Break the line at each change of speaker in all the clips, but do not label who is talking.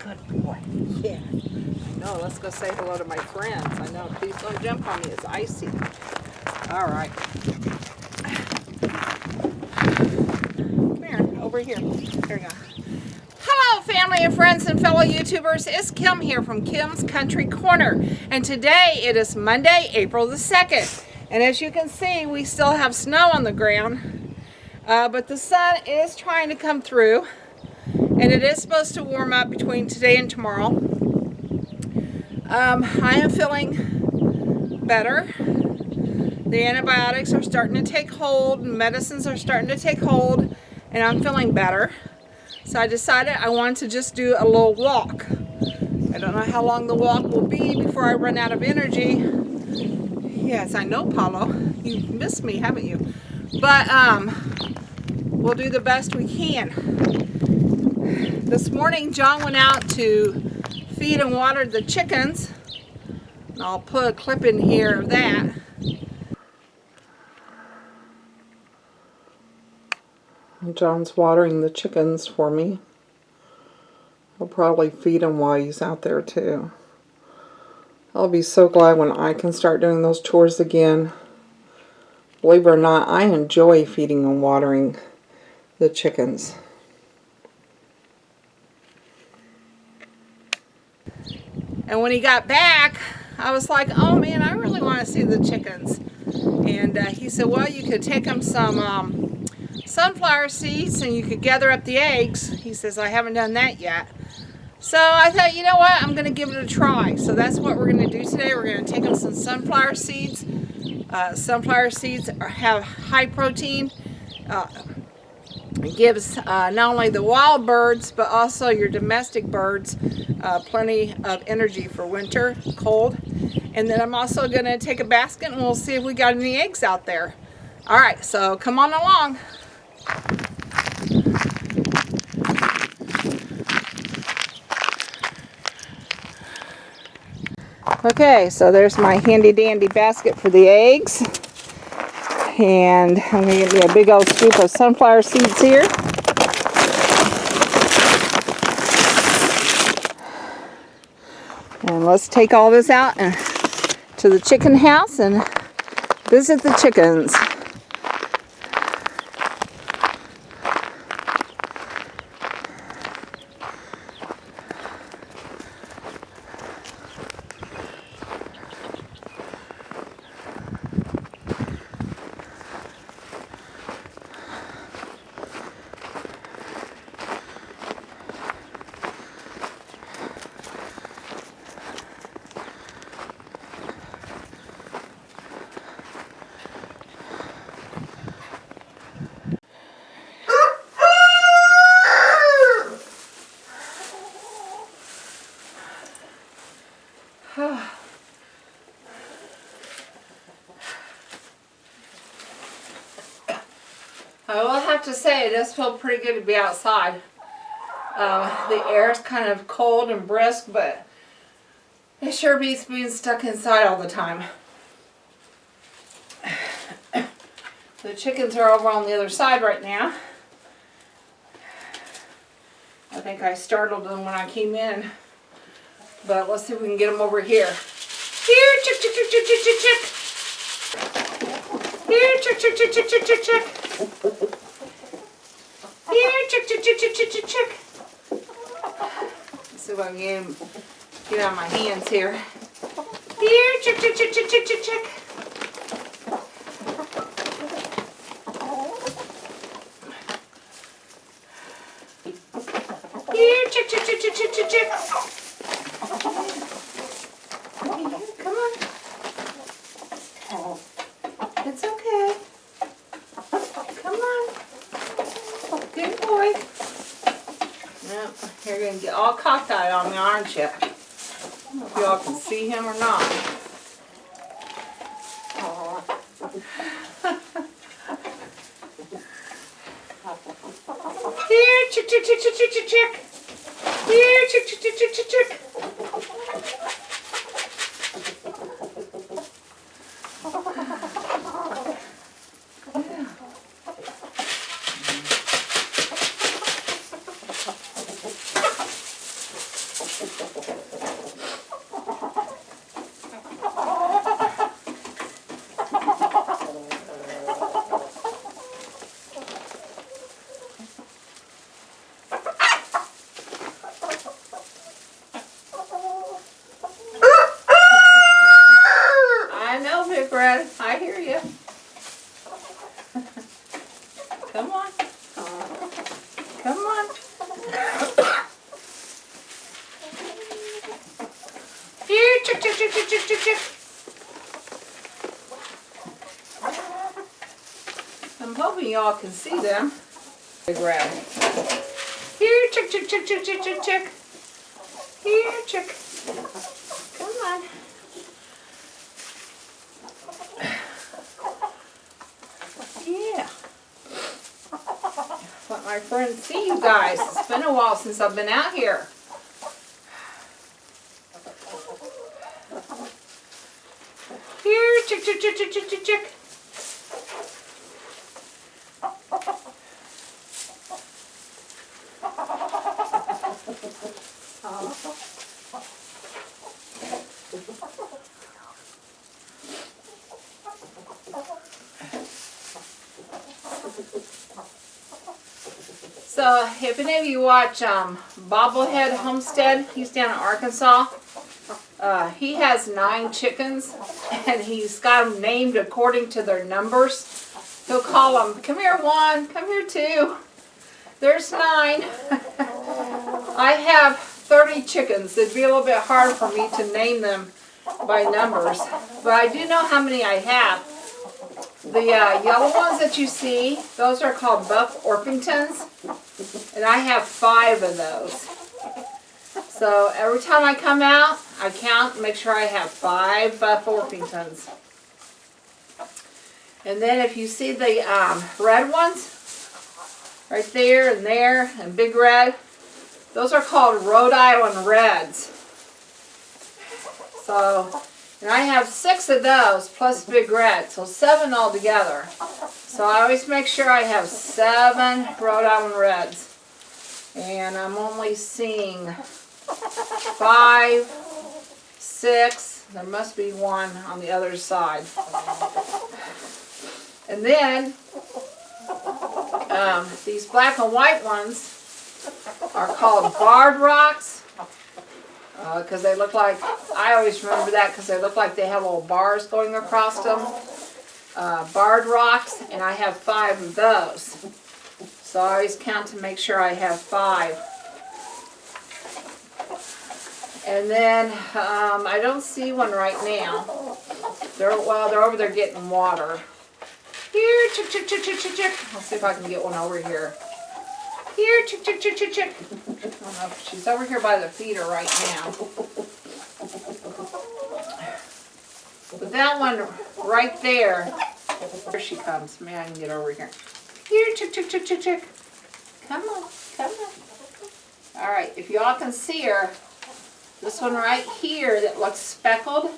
Good boy. Yeah. I know. Let's go say hello to my friends. I know. Please don't jump on me. It's icy. All right. Come here. Over here. There you go. Hello, family and friends and fellow YouTubers. It's Kim here from Kim's Country Corner. And today it is Monday, April the 2nd. And as you can see, we still have snow on the ground. But the sun is trying to come through. And it is supposed to warm up between today and tomorrow. I am feeling better. The antibiotics are starting to take hold, medicines are starting to take hold, and I'm feeling better. So I decided I wanted to just do a little walk. I don't know how long the walk will be before I run out of energy. Yes, I know, Paulo. You've missed me, haven't you? But we'll do the best we can. This morning, John went out to feed and water the chickens. And I'll put a clip in here of that. John's watering the chickens for me. I'll probably feed him while he's out there too. I'll be so glad when I can start doing those chores again. Believe it or not, I enjoy feeding and watering the chickens. And when he got back, I was like, oh man, I really want to see the chickens. And he said, well, you could take them some sunflower seeds and you could gather up the eggs. He says, I haven't done that yet. So I thought, you know what, I'm going to give it a try. So that's what we're going to do today. We're going to take them some sunflower seeds. Sunflower seeds have high protein. It gives not only the wild birds, but also your domestic birds plenty of energy for winter, cold. And then I'm also going to take a basket and we'll see if we got any eggs out there. All right, so come on along. Okay, so there's my handy dandy basket for the eggs. And I'm going to get me a big old scoop of sunflower seeds here. And let's take all this out to the chicken house and visit the chickens. I will have to say, it does feel pretty good to be outside. The air is kind of cold and brisk, but it sure beats being stuck inside all the time. The chickens are over on the other side right now. I think I startled them when I came in. But let's see if we can get them over here. Here, chick, chick, chick, chick, chick, chick, chick. Here, chick, chick, chick, chick, chick, chick, chick. Here, chick, chick, chick, chick, chick, chick, chick. Let's see if I can get out of my hands here. Here, chick, chick, chick, chick, chick, chick, chick. Here, chick, chick, chick, chick, chick, chick, chick. Come on. It's okay. Come on. Good boy. Yep, you're going to get all cockeyed on me, aren't you? I don't know if y'all can see him or not. Here, chick, chick, chick, chick, chick, chick, chick. Here, chick, chick, chick, chick, chick, chick. chick. I'm hoping y'all can see them. Big red. Here, chick, chick, chick, chick, chick, chick, chick. Here, chick. Come on. Yeah. Let my friends see you guys. It's been a while since I've been out here. Here, chick, chick, chick, chick, chick, chick, chick. So, if any of you watch Bobblehead Homestead, he's down in Arkansas. He has 9 chickens, and he's got them named according to their numbers. He'll call them, come here 1, come here 2. There's 9. I have 30 chickens. It'd be a little bit hard for me to name them by numbers, but I do know how many I have. The yellow ones that you see, those are called Buff Orpingtons, and I have 5 of those. So every time I come out, I count and make sure I have 5 Buff Orpingtons. And then if you see the red ones, right there, and big red, those are called Rhode Island Reds. So, and I have 6 of those plus big red, so 7 altogether. So I always make sure I have 7 Rhode Island Reds. And I'm only seeing 5, 6, there must be 1 on the other side. And then, these black and white ones are called Barred Rocks, because they look like, I always remember that because they look like they have little bars going across them. Barred Rocks, and I have 5 of those. So I always count to make sure I have 5. And then, I don't see one right now. They're over there getting water. Here, chick, chick, chick, chick, chick, chick. I'll see if I can get one over here. Here, chick, chick, chick, chick, chick. I don't know if she's over here by the feeder right now. But that one right there, here she comes. Maybe I can get over here. Here, chick, chick, chick, chick, chick. Come on, come on. All right, if y'all can see her, this one right here that looks speckled,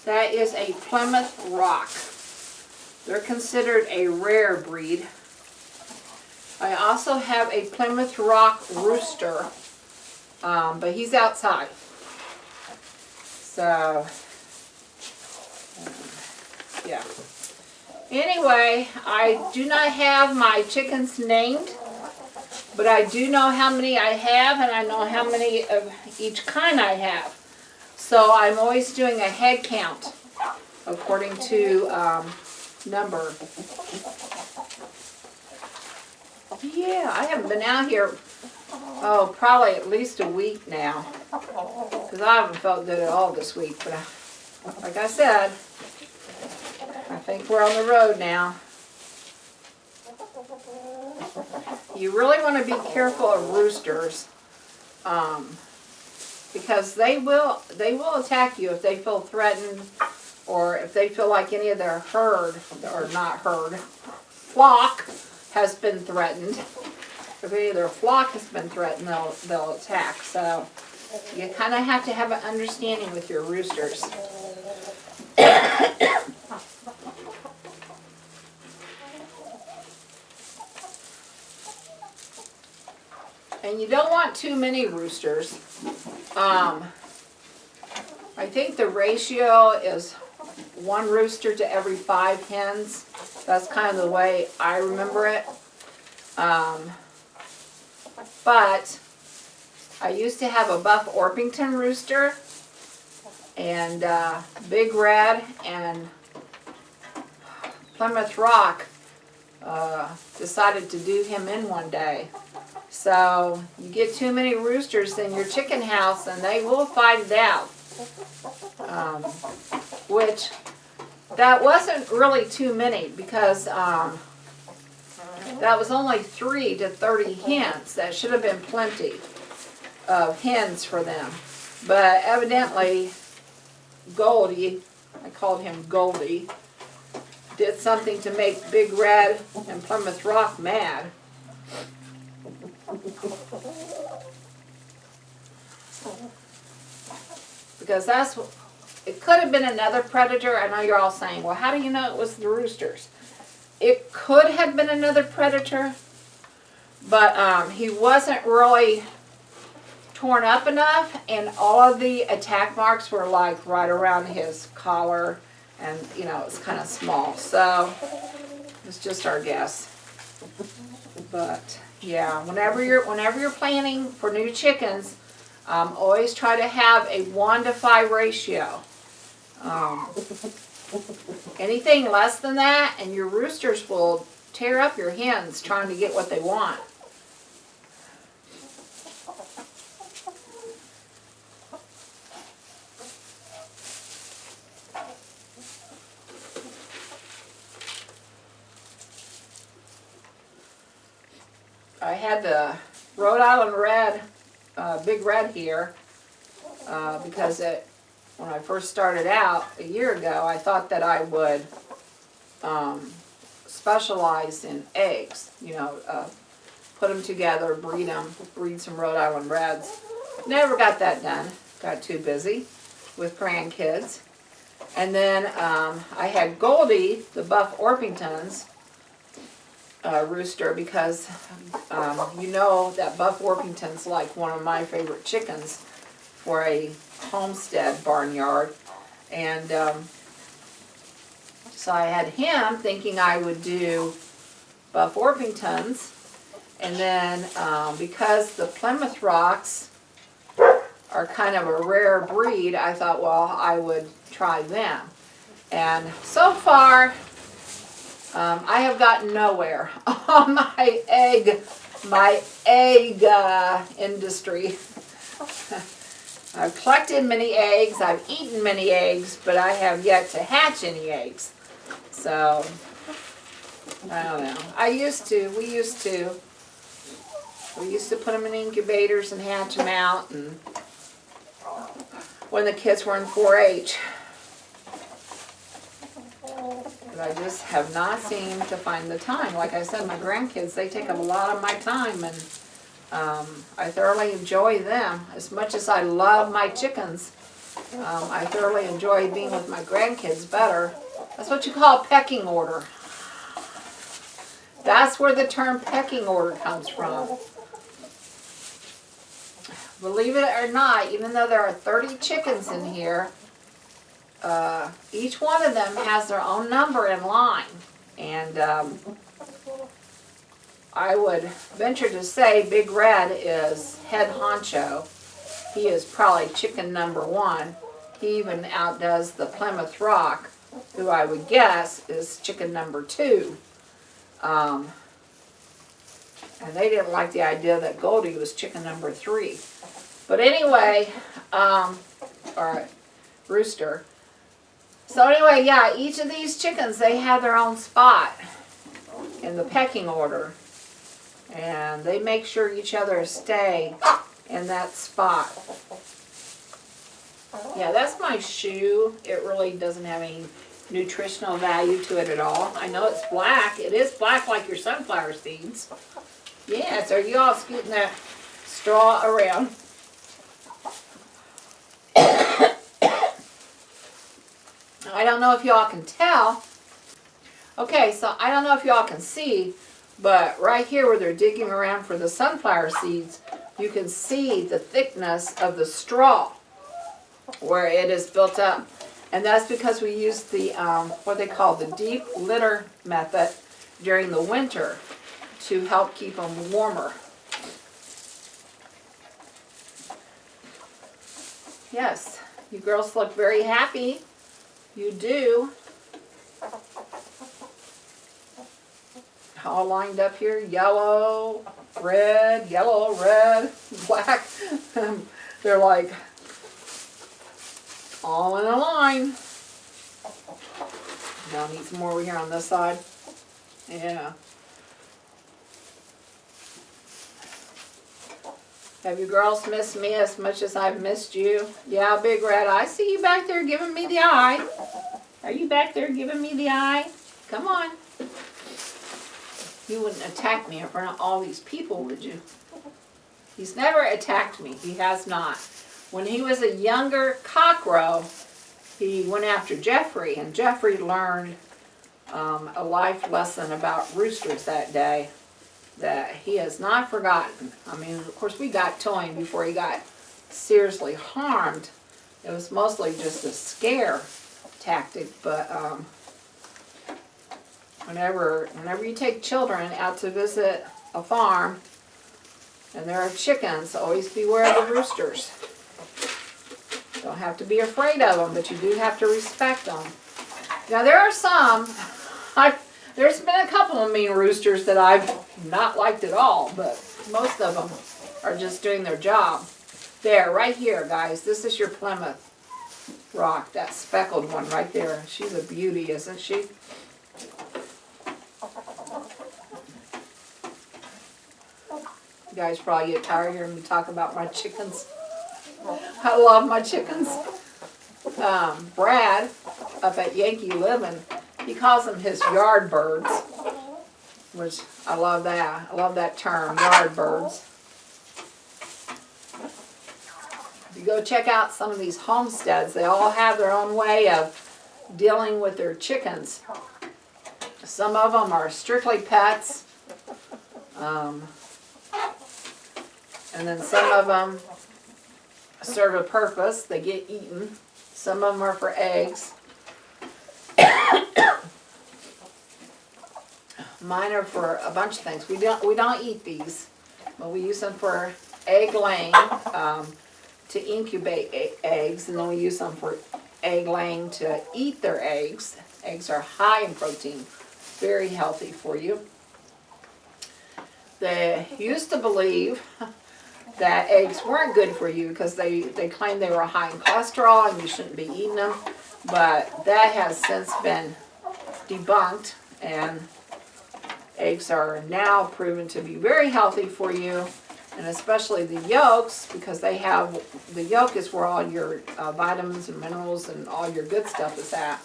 that is a Plymouth Rock. They're considered a rare breed. I also have a Plymouth Rock rooster, but he's outside. So, yeah. Anyway, I do not have my chickens named, but I do know how many I have, and I know how many of each kind I have. So I'm always doing a head count according to number. Yeah, I haven't been out here, probably at least a week now, because I haven't felt good at all this week. But like I said, I think we're on the road now. You really want to be careful of roosters, because they will attack you if they feel threatened, or if they feel like any of their herd, or not herd, flock has been threatened. If any of their flock has been threatened, they'll attack. So you kind of have to have an understanding with your roosters. And you don't want too many roosters. I think the ratio is 1 rooster to every 5 hens. That's kind of the way I remember it. But I used to have a Buff Orpington rooster, and Big Red and Plymouth Rock decided to do him in one day. So you get too many roosters in your chicken house and they will fight it out. which that wasn't really too many because that was only 3 to 30 hens. That should have been plenty of hens for them. But evidently, Goldie, I called him Goldie, did something to make Big Red and Plymouth Rock mad. Because it could have been another predator. I know you're all saying, well, how do you know it was the roosters? It could have been another predator, but he wasn't really torn up enough, and all of the attack marks were like right around his collar, and it's kind of small. So it's just our guess. But yeah, whenever you're planning for new chickens, always try to have a 1-to-5 ratio. Anything less than that, and your roosters will tear up your hens trying to get what they want. I had the Rhode Island Red, Big Red here, because when I first started out a year ago, I thought that I would specialize in eggs, put them together, breed some Rhode Island Reds. Never got that done, got too busy with grandkids. And then I had Goldie, the Buff Orpingtons, rooster, because that Buff Orpington's like one of my favorite chickens for a homestead barnyard. And so I had him thinking I would do Buff Orpingtons, and then because the Plymouth Rocks are kind of a rare breed, I thought, well, I would try them. And so far I have gotten nowhere on my egg industry. I've collected many eggs, I've eaten many eggs, but I have yet to hatch any eggs. So, I don't know. We used to put them in incubators and hatch them out, and when the kids were in 4-H. But I just have not seemed to find the time. Like I said, my grandkids, they take up a lot of my time, and I thoroughly enjoy them. As much as I love my chickens, I thoroughly enjoy being with my grandkids better. That's what you call a pecking order. That's where the term pecking order comes from. Believe it or not, even though there are 30 chickens in here, each one of them has their own number in line. And I would venture to say Big Red is head honcho. He is probably chicken number 1. He even outdoes the Plymouth Rock, who I would guess is chicken number 2. And they didn't like the idea that Goldie was chicken number 3. But anyway, or rooster. So anyway, yeah, each of these chickens, they have their own spot in the pecking order. And they make sure each other stay in that spot. Yeah, that's my shoe. It really doesn't have any nutritional value to it at all. I know it's black. It is black like your sunflower seeds. Yeah, so you all scooting that straw around. I don't know if y'all can tell. Okay, so I don't know if y'all can see, but right here where they're digging around for the sunflower seeds, you can see the thickness of the straw where it is built up. And that's because we use the, what they call the deep litter method during the winter to help keep them warmer. Yes, you girls look very happy. You do. All lined up here, yellow, red, black. They're like all in a line. Now need some more over here on this side. Yeah. Have you girls missed me as much as I've missed you? Yeah, Big Red, I see you back there giving me the eye. Are you back there giving me the eye? Come on. You wouldn't attack me in front of all these people, would you? He's never attacked me. He has not. When he was a younger cockroach, he went after Jeffrey, and Jeffrey learned a life lesson about roosters that day that he has not forgotten. I mean, of course, we got to him before he got seriously harmed. It was mostly just a scare tactic, but whenever you take children out to visit a farm and there are chickens, always beware of the roosters. Don't have to be afraid of them, but you do have to respect them. Now there are some, there's been a couple of mean roosters that I've not liked at all, but most of them are just doing their job. There, right here, guys, this is your Plymouth Rock, that speckled one right there. She's a beauty, isn't she? You guys probably get tired of hearing me talk about my chickens. I love my chickens. Brad, up at Yankee Living, he calls them his yard birds, which I love that. I love that term, yard birds. If you go check out some of these homesteads, they all have their own way of dealing with their chickens. Some of them are strictly pets, and then some of them serve a purpose. They get eaten. Some of them are for eggs. Mine are for a bunch of things. We don't eat these, but we use them for egg laying, to incubate eggs, and then we use them for egg laying to eat their eggs. Eggs are high in protein, very healthy for you. They used to believe that eggs weren't good for you because they claimed they were high in cholesterol and you shouldn't be eating them, but that has since been debunked, and eggs are now proven to be very healthy for you, and especially the yolks, because they have, the yolk is where all your vitamins and minerals and all your good stuff is at.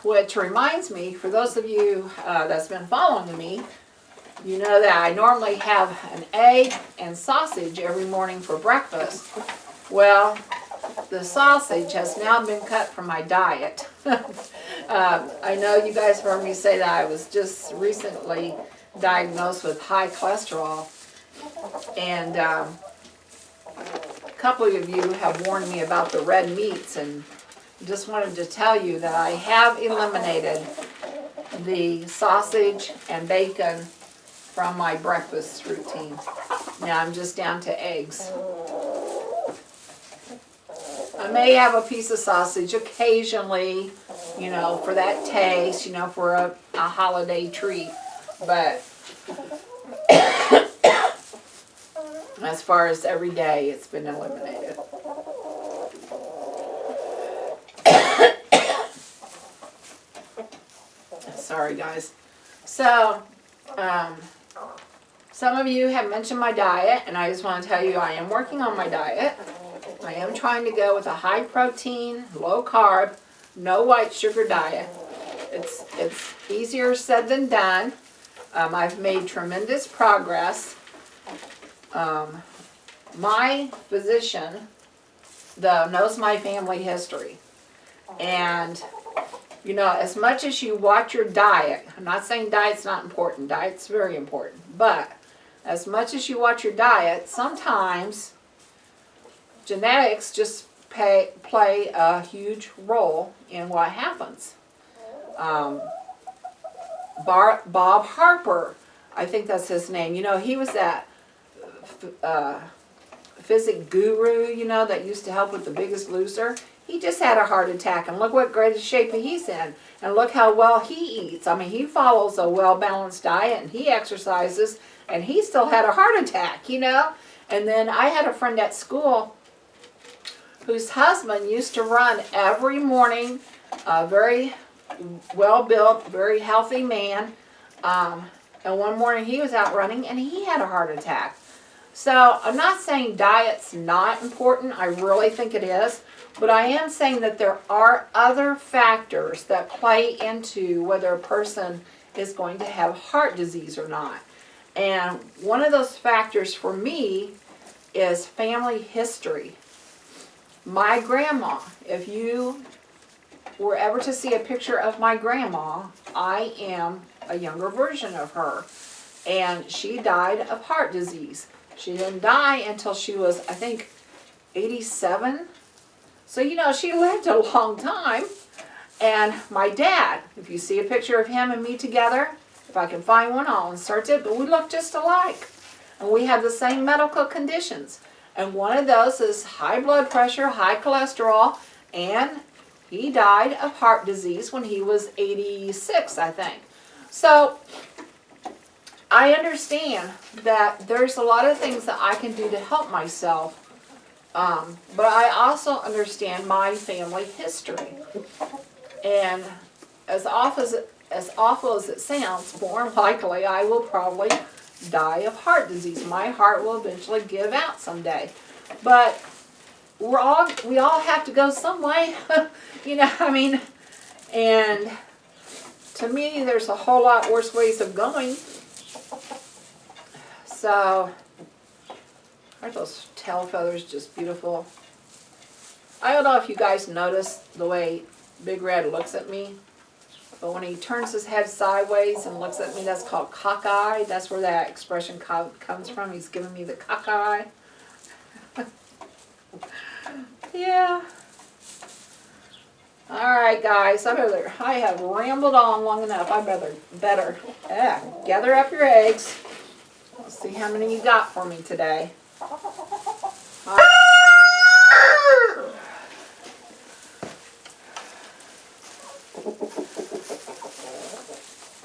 Which reminds me, for those of you that's been following me, you know that I normally have an egg and sausage every morning for breakfast. Well, the sausage has now been cut from my diet. I know you guys heard me say that I was just recently diagnosed with high cholesterol, and a couple of you have warned me about the red meats, and just wanted to tell you that I have eliminated the sausage and bacon from my breakfast routine. Now I'm just down to eggs. I may have a piece of sausage occasionally, you know, for that taste, you know, for a holiday treat. But as far as every day, it's been eliminated. Sorry, guys. So, some of you have mentioned my diet, and I just want to tell you I am working on my diet. I am trying to go with a high protein, low carb, no white sugar diet. It's easier said than done. I've made tremendous progress. My physician, though, knows my family history. And, you know, as much as you watch your diet, I'm not saying diet's not important. Diet's very important. But as much as you watch your diet, sometimes genetics just play a huge role in what happens. Bob Harper, I think that's his name. You know, he was that physic guru, you know, that used to help with The Biggest Loser. He just had a heart attack, and look what great shape he's in, and look how well he eats. I mean, he follows a well-balanced diet, and he exercises, and he still had a heart attack, you know. And then I had a friend at school whose husband used to run every morning, a very well-built, very healthy man. And one morning he was out running and he had a heart attack. So I'm not saying diet's not important. I really think it is. But I am saying that there are other factors that play into whether a person is going to have heart disease or not. And one of those factors for me is family history. My grandma, if you were ever to see a picture of my grandma, I am a younger version of her. And she died of heart disease. She didn't die until she was, I think, 87. So, you know, she lived a long time. And my dad, if you see a picture of him and me together, if I can find one, I'll insert it, but we look just alike. And we have the same medical conditions. And one of those is high blood pressure, high cholesterol, and he died of heart disease when he was 86, I think. So I understand that there's a lot of things that I can do to help myself, but I also understand my family history. And as awful as it sounds, more likely I will probably die of heart disease. My heart will eventually give out someday. But we all have to go some way, you know, I mean, and to me there's a whole lot worse ways of going. So, aren't those tail feathers just beautiful? I don't know if you guys notice the way Big Red looks at me, but when he turns his head sideways and looks at me, that's called cockeye. That's where that expression comes from. He's giving me the cockeye. Yeah. Alright guys, I have rambled on long enough. I better gather up your eggs. Let's see how many you got for me today.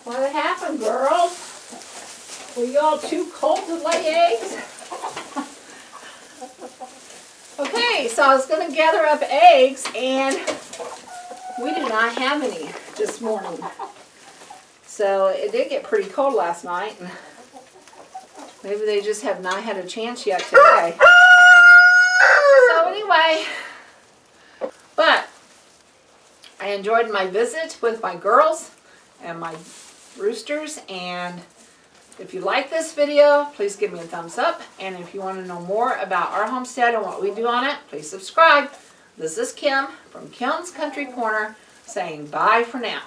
What happened, girls? Were you all too cold to lay eggs? Okay, so I was going to gather up eggs, and we did not have any this morning. So it did get pretty cold last night, and maybe they just have not had a chance yet today. So anyway, but I enjoyed my visit with my girls and my roosters, and if you like this video, please give me a thumbs up, and if you want to know more about our homestead and what we do on it, please subscribe. This is Kim from Kim's Country Corner saying bye for now.